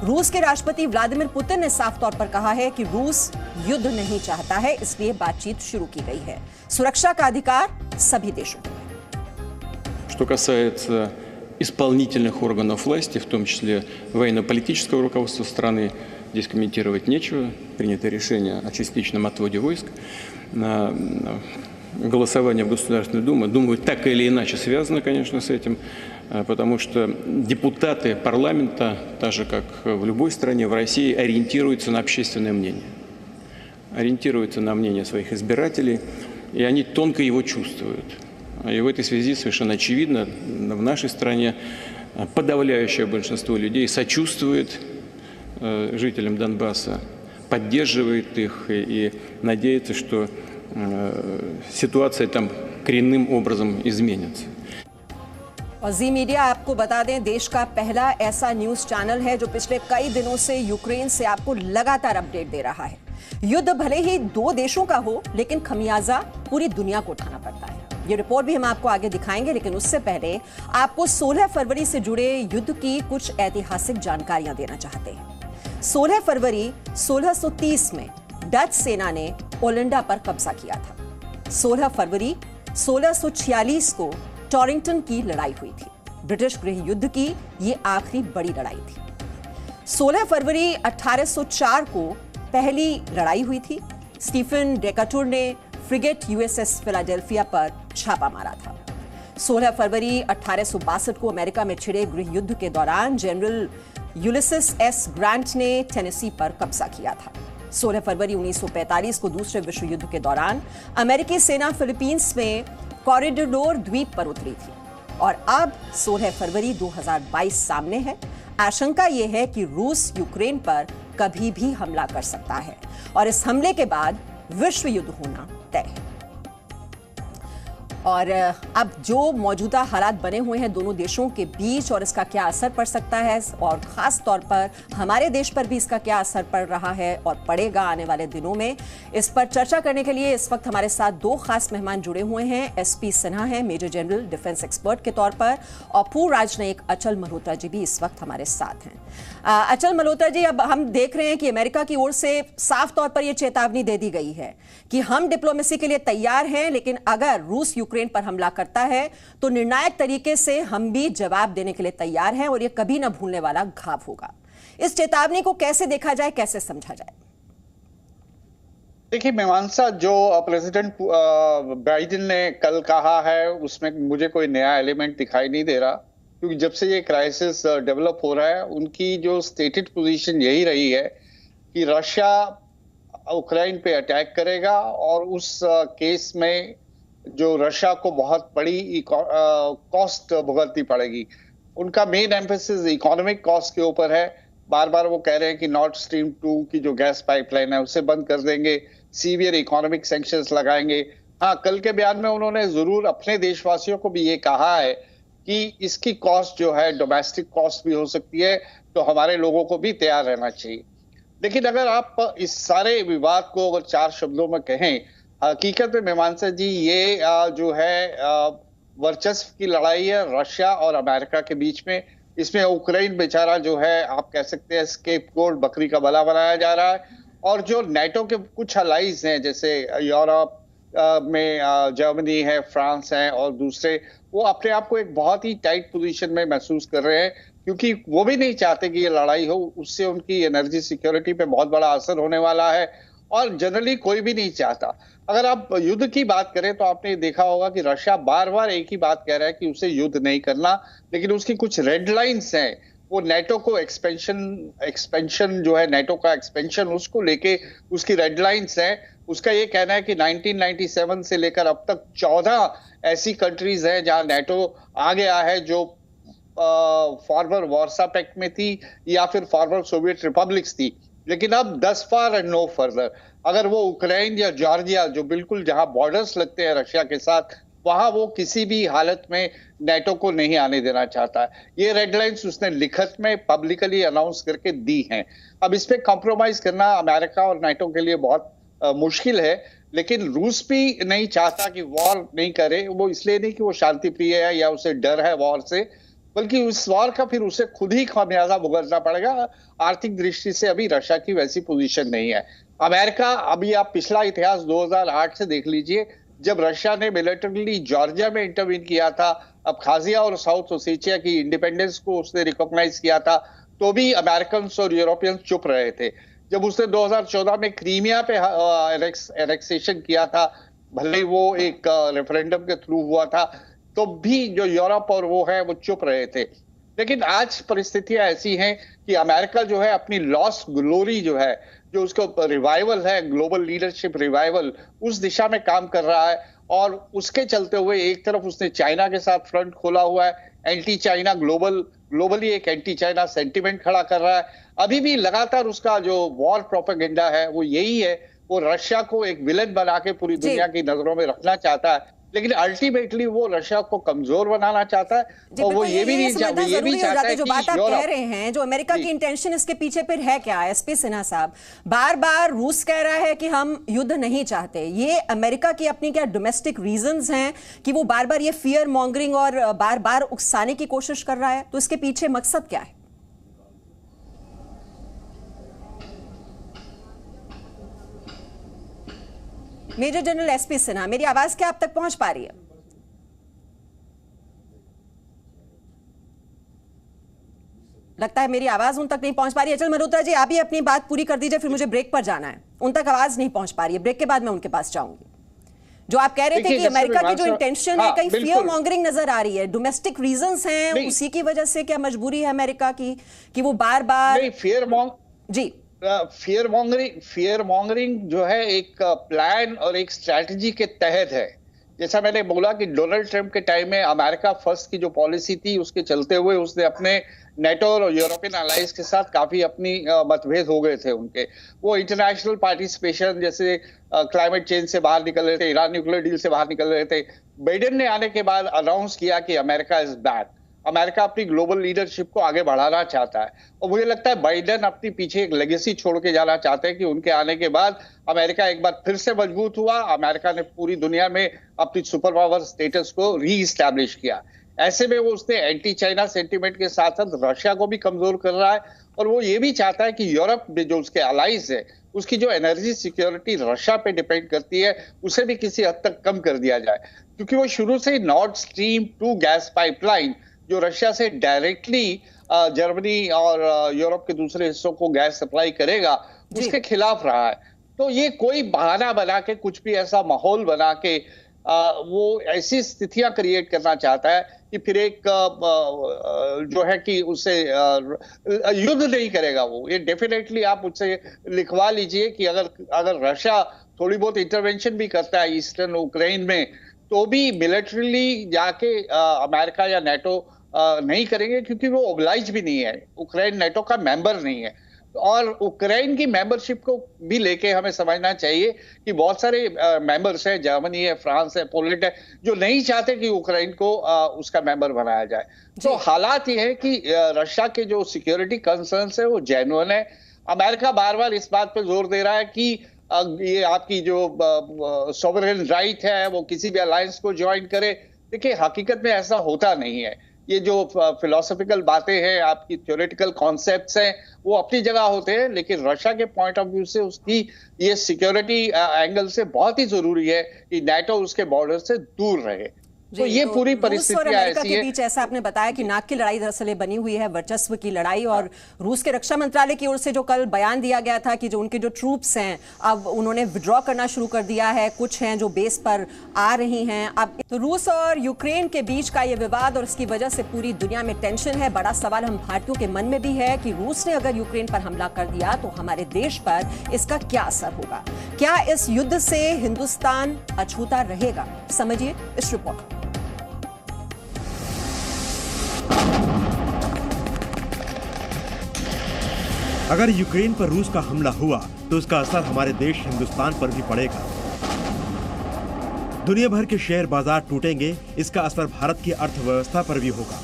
रूस के राष्ट्रपति व्लादिमीर पुतिन ने साफ तौर पर कहा है कि रूस युद्ध नहीं चाहता है, इसलिए बातचीत शुरू की गई है। सुरक्षा का अधिकार सभी देशों को है। Что касается исполнительных органов власти, в том числе военно-политического руководства страны, здесь комментировать нечего. Принято решение о частичном отводе войск. Голосование в Государственной Думе, думаю, так или иначе связано, конечно, с этим, потому что депутаты парламента, так же как в любой стране, в России, ориентируются на общественное мнение. Ориентируются на мнение своих избирателей, и они тонко его чувствуют. И в этой связи совершенно очевидно, в нашей стране подавляющее большинство людей сочувствует жителям Донбасса, поддерживает их и надеется, что ситуация там коренным образом изменится. और जी मीडिया आपको बता दें, देश का पहला ऐसा न्यूज चैनल है जो पिछले कई दिनों से यूक्रेन से आपको लगातार अपडेट दे रहा है। युद्ध भले ही दो देशों का हो, लेकिन खमियाजा पूरी दुनिया को उठाना पड़ता है। ये रिपोर्ट भी हम आपको आगे दिखाएंगे, लेकिन उससे पहले आपको 16 फरवरी से जुड़े युद्ध की कुछ ऐतिहासिक जानकारियां देना चाहते हैं। 16 फरवरी 1630 में डच सेना ने ओलिंडा पर कब्जा किया था। 16 फरवरी 1646 को टॉरिंगटन की लड़ाई हुई थी। ब्रिटिश गृह युद्ध की ये आखिरी बड़ी लड़ाई थी। 16 फरवरी 1804 को पहली लड़ाई हुई थी। स्टीफन डेकाटुर ने फ्रिगेट यूएसएस फिलाडेल्फिया पर छापा मारा था। 16 फरवरी 1862 को अमेरिका में छिड़े गृह युद्ध के दौरान जनरल यूलिसिस एस ग्रांट ने टेनेसी पर कब्जा किया था। 16 फरवरी 1945 को दूसरे विश्व युद्ध के दौरान अमेरिकी सेना फिलीपींस में कॉरिडोर द्वीप पर उतरी थी। और अब 16 फरवरी 2022 सामने है। आशंका यह है कि रूस यूक्रेन पर कभी भी हमला कर सकता है और इस हमले के बाद विश्व युद्ध होना तय है। और अब जो मौजूदा हालात बने हुए हैं दोनों देशों के बीच और इसका क्या असर पड़ सकता है, और खास तौर पर हमारे देश पर भी इसका क्या असर पड़ रहा है और पड़ेगा आने वाले दिनों में, इस पर चर्चा करने के लिए इस वक्त हमारे साथ दो खास मेहमान जुड़े हुए हैं। एसपी सिन्हा है मेजर जनरल डिफेंस एक्सपर्ट के तौर पर, और पूर्व राजनयिक अचल मल्होत्रा जी भी इस वक्त हमारे साथ हैं। अचल मल्होत्रा जी, अब हम देख रहे हैं कि अमेरिका की ओर से साफ तौर पर यह चेतावनी दे दी गई है कि हम डिप्लोमेसी के लिए तैयार हैं, लेकिन अगर रूस यूक्रेन पर हमला करता है तो निर्णायक तरीके से हम भी जवाब देने के लिए तैयार हैं और यह कभी न भूलने वाला घाव होगा। इस चेतावनी को कैसे देखा जाए, कैसे समझा जाए? देखिए मीमांसा, जो प्रेसिडेंट बाइडेन ने कल कहा है उसमें मुझे कोई नया एलिमेंट दिखाई नहीं दे रहा, क्योंकि जब से ये क्राइसिस डेवलप हो रहा है उनकी जो स्टेटेड पोजीशन यही रही है कि रशिया यूक्रेन पे अटैक करेगा और उस केस में जो रशिया को बहुत बड़ी कॉस्ट भुगतनी पड़ेगी। उनका मेन एम्फेसिस इकोनॉमिक कॉस्ट के ऊपर है। बार बार वो कह रहे हैं कि नॉर्थ स्ट्रीम 2 की जो गैस पाइपलाइन है उसे बंद कर देंगे, सीवियर इकोनॉमिक सैंक्शंस लगाएंगे। हाँ, कल के बयान में उन्होंने जरूर अपने देशवासियों को भी ये कहा है कि इसकी कॉस्ट जो है डोमेस्टिक कॉस्ट भी हो सकती है, तो हमारे लोगों को भी तैयार रहना चाहिए। लेकिन अगर आप इस सारे विवाद को अगर 4 शब्दों में कहें, हकीकत में मीमांसा जी, ये जो है वर्चस्व की लड़ाई है रशिया और अमेरिका के बीच में। इसमें यूक्रेन बेचारा जो है, आप कह सकते हैं स्केपगोट, बकरी का बला बनाया जा रहा है। और जो नेटो के कुछ अलाइज हैं, जैसे यूरोप में जर्मनी है, फ्रांस है और दूसरे, वो अपने आप को एक बहुत ही टाइट पोजीशन में महसूस कर रहे हैं, क्योंकि वो भी नहीं चाहते कि ये लड़ाई हो, उससे उनकी एनर्जी सिक्योरिटी पे बहुत बड़ा असर होने वाला है और जनरली कोई भी नहीं चाहता। अगर आप युद्ध की बात करें तो आपने देखा होगा कि रशिया बार बार एक ही बात कह रहा है कि उसे युद्ध नहीं करना, लेकिन उसकी कुछ रेड लाइंस हैं। वो नेटो को एक्सपेंशन जो है, नेटो का एक्सपेंशन, उसको लेके उसकी रेड लाइंस हैं। उसका ये कहना है कि 1997 से लेकर अब तक 14 ऐसी कंट्रीज हैं जहां नेटो आ गया है जो फॉर्मर वार्सा पैक्ट में थी या फिर फॉर्मर सोवियत रिपब्लिक्स थी, लेकिन अब 10 फार एंड नो फर्दर। अगर वो यूक्रेन या जॉर्जिया, जो बिल्कुल जहां बॉर्डर्स लगते हैं रशिया के साथ, वहां वो किसी भी हालत में नेटो को नहीं आने देना चाहता है। ये रेड लाइंस उसने लिखत में पब्लिकली अनाउंस करके दी हैं। अब इस पे कॉम्प्रोमाइज करना अमेरिका और नेटो के लिए बहुत मुश्किल है, लेकिन रूस भी नहीं चाहता कि वॉर नहीं करे। वो इसलिए नहीं कि वो शांति प्रिय है या उसे डर है वॉर से, बल्कि उस वॉर का फिर उसे खुद ही खामियाजा भुगतना पड़ेगा। आर्थिक दृष्टि से अभी रशिया की वैसी पोजीशन नहीं है। अमेरिका, अभी आप पिछला इतिहास 2008 से देख लीजिए, जब रशिया ने मिलिटरीली जॉर्जिया में इंटरवीन किया था, अब्खाजिया और साउथ ओसेटिया की इंडिपेंडेंस को उसने रिकॉग्नाइज किया था, तो भी अमेरिकन और यूरोपियन चुप रहे थे। जब उसने 2014 में क्रीमिया पे एनेक्सेशन किया था, भले ही वो एक रेफरेंडम के थ्रू हुआ था, तो भी जो यूरोप और वो है वो चुप रहे थे। लेकिन आज परिस्थितियां ऐसी हैं कि अमेरिका जो है अपनी लॉस्ट ग्लोरी जो है, जो उसको रिवाइवल है, ग्लोबल लीडरशिप रिवाइवल, उस दिशा में काम कर रहा है। और उसके चलते हुए एक तरफ उसने चाइना के साथ फ्रंट खोला हुआ है, एंटी चाइना ग्लोबली एक एंटी चाइना सेंटिमेंट खड़ा कर रहा है। अभी भी लगातार उसका जो वॉर प्रोपेगेंडा है वो यही है, वो रशिया को एक विलन बना के पूरी दुनिया की नजरों में रखना चाहता है, लेकिन अल्टीमेटली वो रशिया को कमजोर बनाना चाहता है। और वो ये भी नहीं चाहता, ये भी चाहता है जो कि बात आप कह रहे हैं, जो अमेरिका की इंटेंशन इसके पीछे फिर है क्या? एसपी सिन्हा साहब, बार बार रूस कह रहा है कि हम युद्ध नहीं चाहते, ये अमेरिका की अपनी क्या डोमेस्टिक रीजंस हैं कि वो बार बार ये फियर मॉन्गरिंग और बार बार उकसाने की कोशिश कर रहा है? तो इसके पीछे मकसद क्या है? मेजर जनरल एसपी सिन्हा, मेरी आवाज क्या आप तक पहुंच पा रही है? लगता है मेरी आवाज उन तक नहीं पहुंच पा रही है। अचल मल्होत्रा जी, आप ही अपनी बात पूरी कर दीजिए, फिर मुझे ब्रेक पर जाना है। उन तक आवाज नहीं पहुंच पा रही है, ब्रेक के बाद मैं उनके पास जाऊंगी। जो आप कह रहे थे कि अमेरिका की जो इंटेंशन है, कहीं फियर मॉन्गरिंग नजर आ रही है, डोमेस्टिक रीजंस हैं, उसी की वजह से क्या मजबूरी है अमेरिका की कि वो बार बार फियर मॉन्गरिंग जो है एक प्लान और एक स्ट्रैटेजी के तहत है। जैसा मैंने बोला कि डोनाल्ड ट्रंप के टाइम में अमेरिका फर्स्ट की जो पॉलिसी थी, उसके चलते हुए उसने अपने नेटो और यूरोपियन अलाइंस के साथ काफी अपनी मतभेद हो गए थे उनके। वो इंटरनेशनल पार्टिसिपेशन, जैसे क्लाइमेट चेंज से बाहर निकल रहे थे, ईरान न्यूक्लियर डील से बाहर निकल रहे थे। बाइडेन ने आने के बाद अनाउंस किया कि अमेरिका इज बैक, अमेरिका अपनी ग्लोबल लीडरशिप को आगे बढ़ाना चाहता है। और मुझे लगता है बाइडेन अपनी पीछे एक लेगेसी छोड़ के जाना चाहते हैं कि उनके आने के बाद अमेरिका एक बार फिर से मजबूत हुआ, अमेरिका ने पूरी दुनिया में अपनी सुपर पावर स्टेटस को री इस्टेब्लिश किया। ऐसे में वो उसने एंटी चाइना सेंटिमेंट के साथ साथ रशिया को भी कमजोर कर रहा है, और वो ये भी चाहता है कि यूरोप में जो उसके अलाइज है, उसकी जो एनर्जी सिक्योरिटी रशिया पे डिपेंड करती है, उसे भी किसी हद तक कम कर दिया जाए। क्योंकि वो शुरू से ही नॉर्ड स्ट्रीम 2 गैस पाइपलाइन, जो रशिया से डायरेक्टली जर्मनी और यूरोप के दूसरे हिस्सों को गैस सप्लाई करेगा, उसके खिलाफ रहा है। तो ये कोई बहाना बना के, कुछ भी ऐसा माहौल बना के वो ऐसी स्थितियां क्रिएट करना चाहता है कि फिर एक जो है कि उसे युद्ध नहीं करेगा वो। ये डेफिनेटली आप मुझसे लिखवा लीजिए कि अगर रशिया थोड़ी बहुत इंटरवेंशन भी करता है ईस्टर्न यूक्रेन में, तो भी मिलिट्रीली जाके अमेरिका या नेटो नहीं करेंगे, क्योंकि वो ओब्लाइज भी नहीं है, यूक्रेन नेटो का मेंबर नहीं है। और यूक्रेन की मेंबरशिप को भी लेके हमें समझना चाहिए कि बहुत सारे मेंबर्स हैं, जर्मनी है, फ्रांस है, पोलैंड है, जो नहीं चाहते कि यूक्रेन को उसका मेंबर बनाया जाए। तो हालात ये है कि रशिया के जो सिक्योरिटी कंसर्न्स है वो जेन्युइन है। अमेरिका बार बार इस बात पर जोर दे रहा है कि ये आपकी जो सॉवरेन राइट है वो किसी भी अलायंस को ज्वाइन करे। देखिए, हकीकत में ऐसा होता नहीं है। ये जो फिलोसॉफिकल बातें हैं, आपकी थ्योरेटिकल कॉन्सेप्ट्स हैं, वो अपनी जगह होते हैं, लेकिन रशिया के पॉइंट ऑफ व्यू से उसकी ये सिक्योरिटी एंगल से बहुत ही जरूरी है कि नाटो उसके बॉर्डर से दूर रहे। तो ये पूरी परिस्थितियां ऐसी है। बीच ऐसा आपने बताया कि नाक की लड़ाई दरअसल बनी हुई है, वर्चस्व की लड़ाई। और रूस के रक्षा मंत्रालय की ओर से जो कल बयान दिया गया था कि जो उनके जो ट्रूप्स हैं अब उन्होंने विड्रॉ करना शुरू कर दिया है, कुछ हैं जो बेस पर आ रही हैं। अब तो रूस और यूक्रेन के बीच का ये विवाद और इसकी वजह से पूरी दुनिया में टेंशन है। बड़ा सवाल हम भारतीयों के मन में भी है कि रूस ने अगर यूक्रेन पर हमला कर दिया तो हमारे देश पर इसका क्या असर होगा? क्या इस युद्ध से हिंदुस्तान अछूता रहेगा? समझिए इस रिपोर्ट। अगर यूक्रेन पर रूस का हमला हुआ तो उसका असर हमारे देश हिंदुस्तान पर भी पड़ेगा। दुनिया भर के शेयर बाजार टूटेंगे, इसका असर भारत की अर्थव्यवस्था पर भी होगा।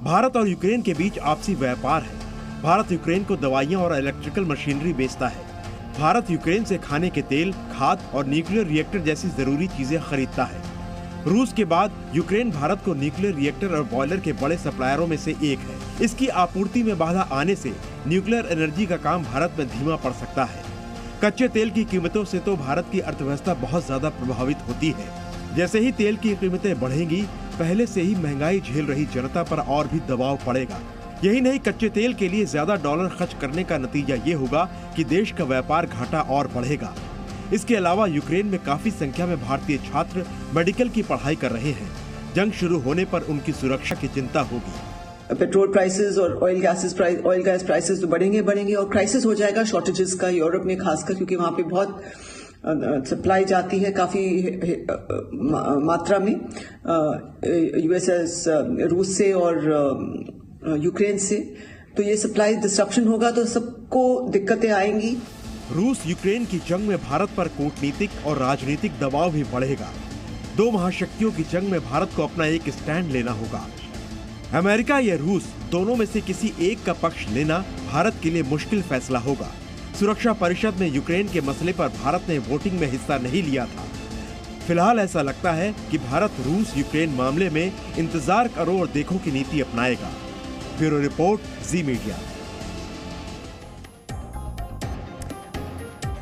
भारत और यूक्रेन के बीच आपसी व्यापार है। भारत यूक्रेन को दवाइयां और इलेक्ट्रिकल मशीनरी बेचता है। भारत यूक्रेन से खाने के तेल, खाद और न्यूक्लियर रिएक्टर जैसी जरूरी चीजें खरीदता है। रूस के बाद यूक्रेन भारत को न्यूक्लियर रिएक्टर और बॉयलर के बड़े सप्लायरों में से एक है। इसकी आपूर्ति में बाधा आने से न्यूक्लियर एनर्जी का काम भारत में धीमा पड़ सकता है। कच्चे तेल की कीमतों से तो भारत की अर्थव्यवस्था बहुत ज्यादा प्रभावित होती है। जैसे ही तेल की कीमतें बढ़ेंगी, पहले से ही महंगाई झेल रही जनता पर और भी दबाव पड़ेगा। यही नहीं, कच्चे तेल के लिए ज्यादा डॉलर खर्च करने का नतीजा ये होगा कि देश का व्यापार घाटा और बढ़ेगा। इसके अलावा यूक्रेन में काफी संख्या में भारतीय छात्र मेडिकल की पढ़ाई कर रहे हैं। जंग शुरू होने पर उनकी सुरक्षा की चिंता होगी। पेट्रोल प्राइसेस और ऑयल गैस प्राइसेस तो बढ़ेंगे और क्राइसिस हो जाएगा शॉर्टेजेस का यूरोप में, खासकर क्योंकि वहां पे बहुत सप्लाई जाती है काफी मात्रा में यूएसएस, रूस से और यूक्रेन से। तो ये सप्लाई डिस्ट्रप्शन होगा तो सबको दिक्कतें आएंगी। रूस यूक्रेन की जंग में भारत पर कूटनीतिक और राजनीतिक दबाव भी बढ़ेगा। दो महाशक्तियों की जंग में भारत को अपना एक स्टैंड लेना होगा। अमेरिका या रूस, दोनों में से किसी एक का पक्ष लेना भारत के लिए मुश्किल फैसला होगा। सुरक्षा परिषद में यूक्रेन के मसले पर भारत ने वोटिंग में हिस्सा नहीं लिया था। फिलहाल ऐसा लगता है कि भारत रूस यूक्रेन मामले में इंतजार करो और देखो की नीति अपनाएगा। ब्यूरो रिपोर्ट, जी मीडिया।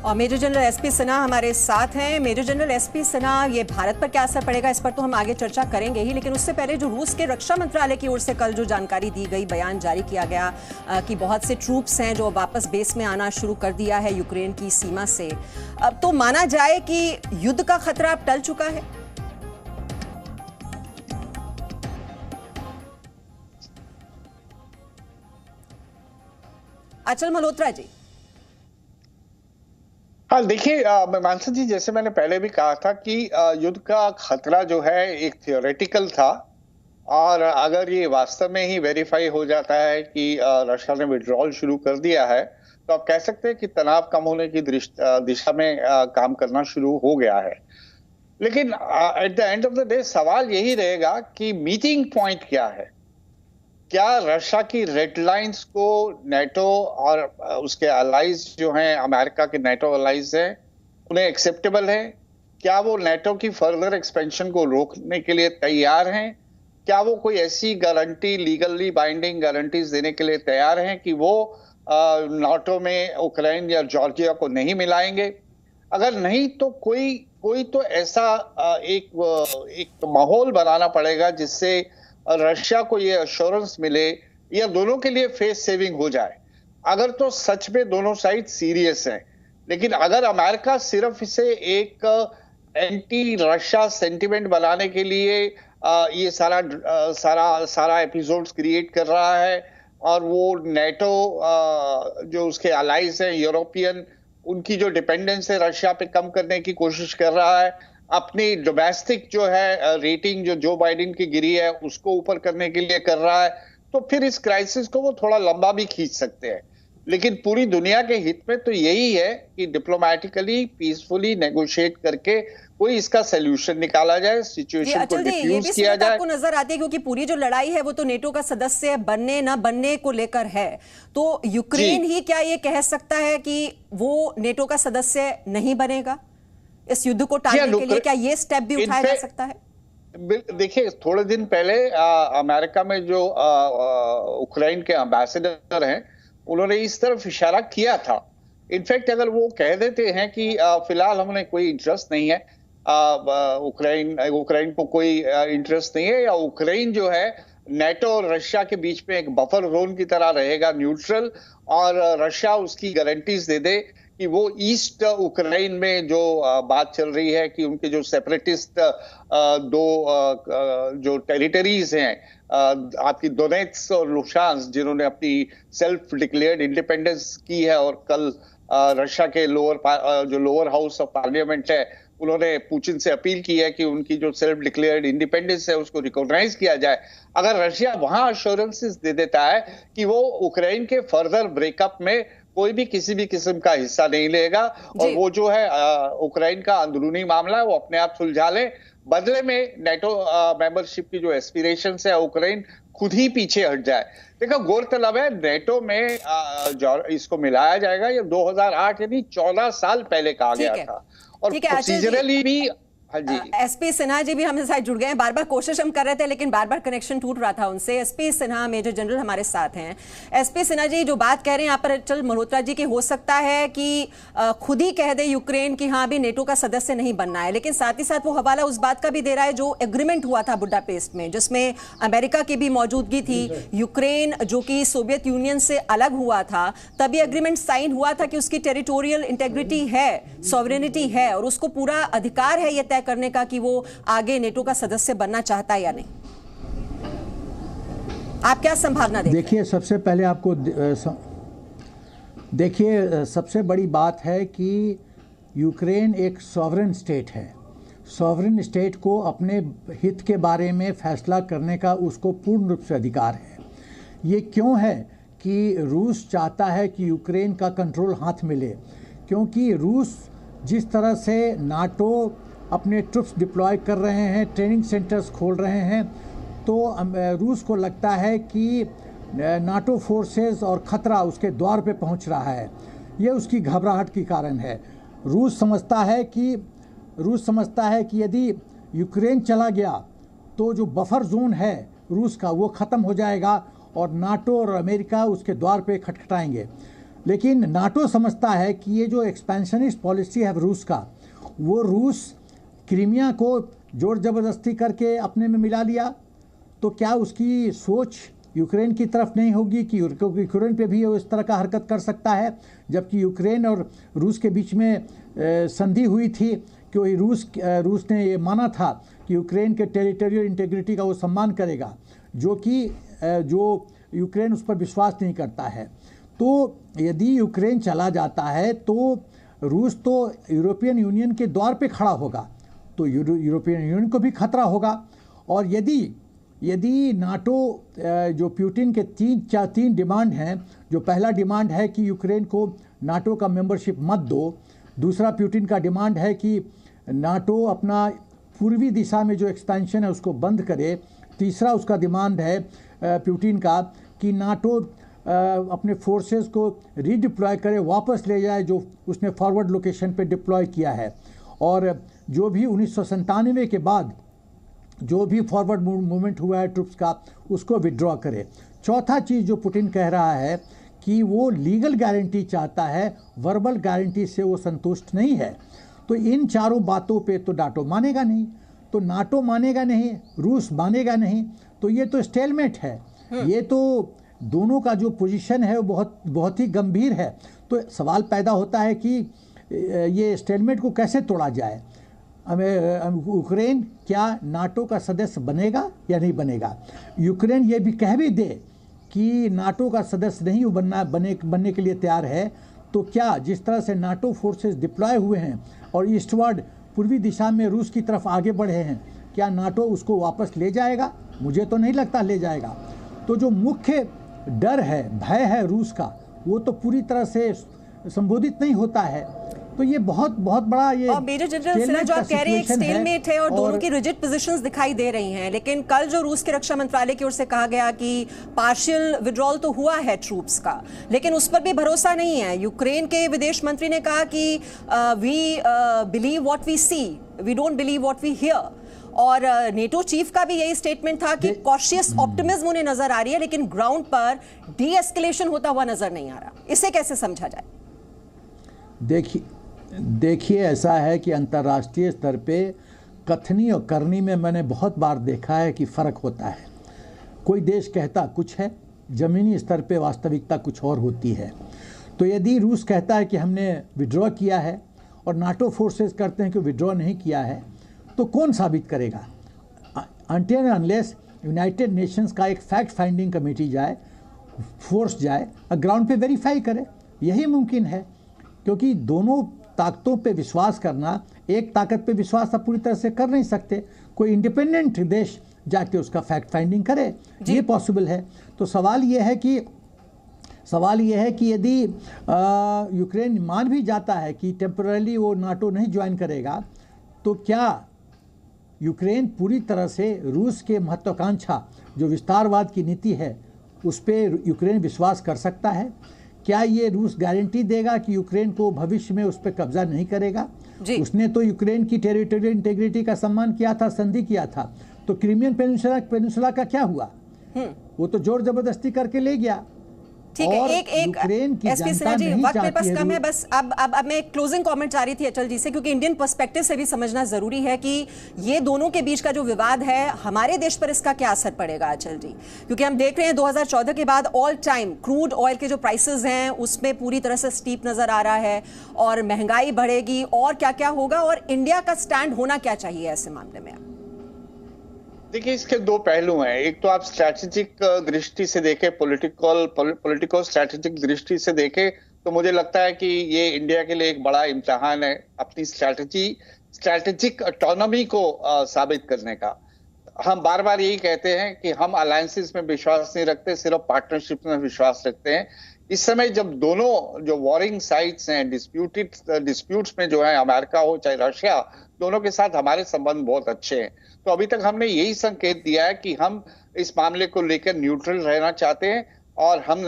और मेजर जनरल एसपी सिन्हा हमारे साथ हैं। मेजर जनरल एसपी सिन्हा, ये भारत पर क्या असर पड़ेगा, इस पर तो हम आगे चर्चा करेंगे ही, लेकिन उससे पहले जो रूस के रक्षा मंत्रालय की ओर से कल जो जानकारी दी गई, बयान जारी किया गया कि बहुत से ट्रूप्स हैं जो वापस बेस में आना शुरू कर दिया है यूक्रेन की सीमा से, अब तो माना जाए कि युद्ध का खतरा अब टल चुका है? अचल मल्होत्रा जी। हाँ, देखिए मानसा जी, जैसे मैंने पहले भी कहा था कि युद्ध का खतरा जो है एक थियोरेटिकल था, और अगर ये वास्तव में ही वेरीफाई हो जाता है कि रशिया ने विड्रॉल शुरू कर दिया है, तो आप कह सकते हैं कि तनाव कम होने की दिशा में काम करना शुरू हो गया है। लेकिन at the end of the day सवाल यही रहेगा कि मीटिंग पॉइंट क्या है। क्या रशिया की रेड लाइंस को नेटो और उसके अलाइज जो हैं, अमेरिका के नेटो अलाइज हैं, उन्हें एक्सेप्टेबल है? क्या वो नेटो की फर्दर एक्सपेंशन को रोकने के लिए तैयार हैं? क्या वो कोई ऐसी गारंटी, लीगली बाइंडिंग गारंटीज देने के लिए तैयार हैं कि वो नाटो में उक्रेन या जॉर्जिया को नहीं मिलाएंगे? अगर नहीं तो कोई तो ऐसा एक माहौल बनाना पड़ेगा जिससे रशिया को ये अश्योरेंस मिले या दोनों के लिए फेस सेविंग हो जाए। अगर तो सच में दोनों साइड सीरियस हैं, लेकिन अगर अमेरिका सिर्फ इसे एक एंटी रशिया सेंटिमेंट बनाने के लिए ये सारा एपिसोड्स क्रिएट कर रहा है, और वो नेटो जो उसके अलाइज हैं यूरोपियन, उनकी जो डिपेंडेंस है रशिया पे कम करने की कोशिश कर रहा है, अपनी डोमेस्टिक जो है रेटिंग जो बाइडेन की गिरी है उसको ऊपर करने के लिए कर रहा है, तो फिर इस क्राइसिस को वो थोड़ा लंबा भी खींच सकते हैं। लेकिन पूरी दुनिया के हित में तो यही है कि डिप्लोमेटिकली, पीसफुली नेगोशिएट करके कोई इसका सोल्यूशन निकाला जाए, सिचुएशन को डिफ्यूज किया जाए। आपको नजर आती है क्योंकि पूरी जो लड़ाई है वो तो नेटो का सदस्य बनने न बनने को लेकर है, तो यूक्रेन ही क्या ये कह सकता है कि वो नेटो का सदस्य नहीं बनेगा? इस युद्ध को टालने के लिए क्या ये स्टेप भी उठाया जा सकता है? देखिए, थोड़े दिन पहले अमेरिका में जो उक्रेन के एम्बेसडर हैं, उन्होंने इस तरफ इशारा किया था। इनफैक्ट अगर वो कह देते हैं कि फिलहाल हमने कोई इंटरेस्ट नहीं है, उक्रेन को कोई इंटरेस्ट नहीं है, या उक्रेन जो है नेटो और रशिया के बीच में एक बफर जोन की तरह रहेगा, न्यूट्रल, और रशिया उसकी गारंटीज दे दे कि वो ईस्ट उक्रेन में जो बात चल रही है कि उनके जो सेपरेटिस्ट जो टेरिटरीज हैं, आपकी डोनेट्स्क और लुहांस्क, जिन्होंने अपनी सेल्फ डिक्लेयर्ड इंडिपेंडेंस की है, और कल रशिया के लोअर हाउस ऑफ पार्लियामेंट है, उन्होंने पुतिन से अपील की है कि उनकी जो सेल्फ डिक्लेयर्ड इंडिपेंडेंस है उसको रिकॉग्नाइज किया जाए। अगर रशिया वहां अश्योरेंसेस दे देता है कि वो उक्रेन के फर्दर ब्रेकअप में कोई भी किसी भी किस्म का हिस्सा नहीं लेगा, और वो जो है उक्रेन का अंदरूनी मामला है वो अपने आप सुलझा ले, बदले में नेटो मेंबरशिप की जो एस्पिरेशंस है उक्रेन खुद ही पीछे हट जाए। देखो, गौरतलब है नेटो में इसको मिलाया जाएगा, ये 2008 यानी 14 साल पहले कहा गया था, और प्रोसीजरली भी हाँ जी। एसपी सिन्हा जी भी हमारे साथ जुड़ गए हैं। बार बार कोशिश हम कर रहे थे लेकिन बार बार कनेक्शन टूट रहा था उनसे। एसपी सिन्हा मेजर जनरल हमारे साथ हैं। एसपी सिन्हा जी, जो बात कह रहे हैं यहाँ पर अचल मल्होत्रा जी की, हो सकता है कि खुद ही कह दे यूक्रेन कि हाँ अभी नेटो का सदस्य नहीं बनना है, लेकिन साथ ही साथ वो हवाला उस बात का भी दे रहा है जो एग्रीमेंट हुआ था बुडापेस्ट में, जिसमें अमेरिका की भी मौजूदगी थी। यूक्रेन जो कि सोवियत यूनियन से अलग हुआ था, तभी एग्रीमेंट साइन हुआ था कि उसकी टेरिटोरियल इंटेग्रिटी है, सॉवरेनिटी है और उसको पूरा अधिकार है यह तय करने का कि वो आगे नेटो का सदस्य बनना चाहता है या नहीं। आप क्या संभावना देखते हैं? देखिए, सबसे पहले आपको देखिए, सबसे बड़ी बात है कि यूक्रेन एक सॉवरेन स्टेट है। सॉवरेन स्टेट को अपने हित के बारे में फैसला करने का उसको पूर्ण रूप से अधिकार है। ये क्यों है कि रूस चाहता है कि यूक्रेन का कंट्रोल हाथ मिले, क्योंकि रूस जिस तरह से नाटो अपने ट्रुप्स डिप्लॉय कर रहे हैं, ट्रेनिंग सेंटर्स खोल रहे हैं, तो रूस को लगता है कि नाटो फोर्सेस और ख़तरा उसके द्वार पे पहुंच रहा है। ये उसकी घबराहट के कारण है। रूस समझता है कि यदि यूक्रेन चला गया तो जो बफर जोन है रूस का वो ख़त्म हो जाएगा और नाटो और अमेरिका उसके द्वार पे खटखटाएंगे। लेकिन नाटो समझता है कि ये जो एक्सपेंशनिस्ट पॉलिसी है रूस का, वो रूस क्रीमिया को जोर ज़बरदस्ती करके अपने में मिला लिया, तो क्या उसकी सोच यूक्रेन की तरफ नहीं होगी कि यूक्रेन पे भी वो इस तरह का हरकत कर सकता है, जबकि यूक्रेन और रूस के बीच में संधि हुई थी कि रूस ने ये माना था कि यूक्रेन के टेरिटोरियल इंटीग्रिटी का वो सम्मान करेगा, जो यूक्रेन उस पर विश्वास नहीं करता है। तो यदि यूक्रेन चला जाता है तो रूस तो यूरोपियन यूनियन के द्वार पे खड़ा होगा, तो यूरोपियन यूनियन को भी खतरा होगा। और यदि नाटो जो पुतिन के तीन डिमांड हैं, जो पहला डिमांड है कि यूक्रेन को नाटो का मेंबरशिप मत दो, दूसरा पुतिन का डिमांड है कि नाटो अपना पूर्वी दिशा में जो एक्सपेंशन है उसको बंद करे, तीसरा उसका डिमांड है पुतिन का कि नाटो अपने फोर्सेस को रीडिप्लॉय करे, वापस ले जाए जो उसने फॉरवर्ड लोकेशन पे डिप्लॉय किया है, और जो भी 1997 के बाद जो भी फॉरवर्ड मूवमेंट हुआ है ट्रुप्स का उसको विड्रॉ करे। चौथा चीज़ जो पुतिन कह रहा है कि वो लीगल गारंटी चाहता है, वर्बल गारंटी से वो संतुष्ट नहीं है। तो इन चारों बातों पे तो नाटो मानेगा नहीं, तो नाटो मानेगा नहीं, रूस मानेगा नहीं, तो ये तो स्टेलमेट है। ये तो दोनों का जो पोजीशन है वो बहुत ही गंभीर है। तो सवाल पैदा होता है कि ये स्टेलमेट को कैसे तोड़ा जाए। यूक्रेन क्या नाटो का सदस्य बनेगा या नहीं बनेगा? यूक्रेन ये भी कह भी दे कि नाटो का सदस्य नहीं बनने के लिए तैयार है, तो क्या जिस तरह से नाटो फोर्सेस डिप्लॉय हुए हैं और ईस्टवर्ड पूर्वी दिशा में रूस की तरफ आगे बढ़े हैं, क्या नाटो उसको वापस ले जाएगा? मुझे तो नहीं लगता ले जाएगा। तो जो मुख्य डर है, भय है रूस का, वो तो पूरी तरह से संबोधित नहीं होता है। तो ये बहुत बड़ा ये और मेजर जनरल सिन्हा जो आप कह रहे हैं स्टेलमेट है और दोनों की रिजिड पोजीशंस दिखाई दे रही हैं, लेकिन कल जो रूस के रक्षा मंत्रालय की ओर से कहा गया कि पार्शियल विड्रॉल तो हुआ है ट्रूप्स का, लेकिन उस पर भी भरोसा नहीं है। यूक्रेन के विदेश मंत्री ने कहा कि we believe what we see, we don't believe what we hear. और नेटो चीफ का भी यही स्टेटमेंट था कि कॉशियस ऑप्टिमिज्म उन्हें नजर आ रही है, लेकिन ग्राउंड पर डी एस्केलेशन होता हुआ नजर नहीं आ रहा। इसे कैसे समझा जाए? देखिए, ऐसा है कि अंतर्राष्ट्रीय स्तर पे कथनी और करनी में मैंने बहुत बार देखा है कि फ़र्क होता है। कोई देश कहता कुछ है, ज़मीनी स्तर पे वास्तविकता कुछ और होती है। तो यदि रूस कहता है कि हमने विड्रॉ किया है और नाटो फोर्सेस करते हैं कि विड्रॉ नहीं किया है, तो कौन साबित करेगा? अनटिल अनलेस यूनाइटेड नेशंस का एक फैक्ट फाइंडिंग कमेटी जाए, फोर्स जाए और ग्राउंड पे वेरीफाई करे, यही मुमकिन है। क्योंकि दोनों ताकतों पे विश्वास करना, एक ताकत पे विश्वास आप पूरी तरह से कर नहीं सकते। कोई इंडिपेंडेंट देश जाके उसका फैक्ट फाइंडिंग करे, ये पॉसिबल है। तो सवाल ये है कि यदि यूक्रेन मान भी जाता है कि टेम्पररी वो नाटो नहीं ज्वाइन करेगा, तो क्या यूक्रेन पूरी तरह से रूस के महत्वाकांक्षा जो विस्तारवाद की नीति है उस पर यूक्रेन विश्वास कर सकता है? क्या ये रूस गारंटी देगा कि यूक्रेन को भविष्य में उस पर कब्जा नहीं करेगा? जी। उसने तो यूक्रेन की टेरिटोरियल इंटेग्रिटी का सम्मान किया था, संधि किया था। तो क्रीमियन पेनिनसुला का क्या हुआ? वो तो जोर जबरदस्ती करके ले गया। ठीक है, और एक यूक्रेन की एसपी सिन्हा जनता जी, नहीं वक्त मेरे पास चाहती कम है, बस अब मैं एक क्लोजिंग कमेंट चाह रही थी अचल जी से, क्योंकि इंडियन पर्सपेक्टिव से भी समझना जरूरी है कि ये दोनों के बीच का जो विवाद है, हमारे देश पर इसका क्या असर पड़ेगा अचल जी? क्योंकि हम देख रहे हैं 2014 के बाद ऑल टाइम क्रूड ऑयल के जो प्राइसेस हैं उसमें पूरी तरह से स्टीप नजर आ रहा है, और महंगाई बढ़ेगी और क्या क्या होगा, और इंडिया का स्टैंड होना क्या चाहिए ऐसे मामले में? देखिए, इसके दो पहलू हैं। एक तो आप स्ट्रैटेजिक दृष्टि से देखें, पॉलिटिकल स्ट्रैटेजिक दृष्टि से देखें, तो मुझे लगता है कि ये इंडिया के लिए एक बड़ा इम्तिहान है अपनी स्ट्रैटेजिक ऑटोनॉमी को साबित करने का। हम बार बार यही कहते हैं कि हम अलायंसेस में विश्वास नहीं रखते, सिर्फ पार्टनरशिप में विश्वास रखते हैं। इस समय जब दोनों जो वॉरिंग साइड्स हैं, डिस्प्यूट्स में जो है, अमेरिका हो चाहे रशिया, दोनों के साथ हमारे संबंध बहुत अच्छे हैं। तो अभी तक हमने यही संकेत दिया है कि हम इस मामले को लेकर न्यूट्रल रहना चाहते हैं, और हम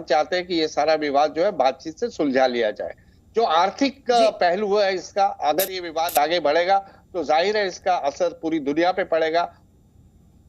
चाहते हैं कि ये सारा विवाद जो है बातचीत से सुलझा लिया जाए। जो आर्थिक पहलू है इसका, अगर ये विवाद आगे बढ़ेगा तो जाहिर है इसका असर पूरी दुनिया पे पड़ेगा।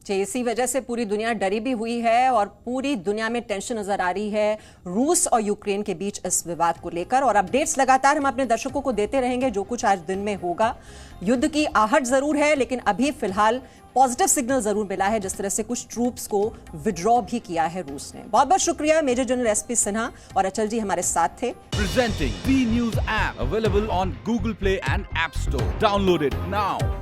इसी वजह से पूरी दुनिया डरी भी हुई है, और पूरी दुनिया में टेंशन नजर आ रही है रूस और यूक्रेन के बीच इस विवाद को लेकर। और अपडेट्स लगातार हम अपने दर्शकों को देते रहेंगे, जो कुछ आज दिन में होगा। युद्ध की आहट जरूर है, लेकिन अभी फिलहाल पॉजिटिव सिग्नल जरूर मिला है, जिस तरह से कुछ ट्रूप्स को विड्रॉ भी किया है रूस ने। बहुत बहुत शुक्रिया मेजर जनरल एसपी सिन्हा और अचल जी हमारे साथ थे। Presenting B News app available on Google Play and App Store. Download it now.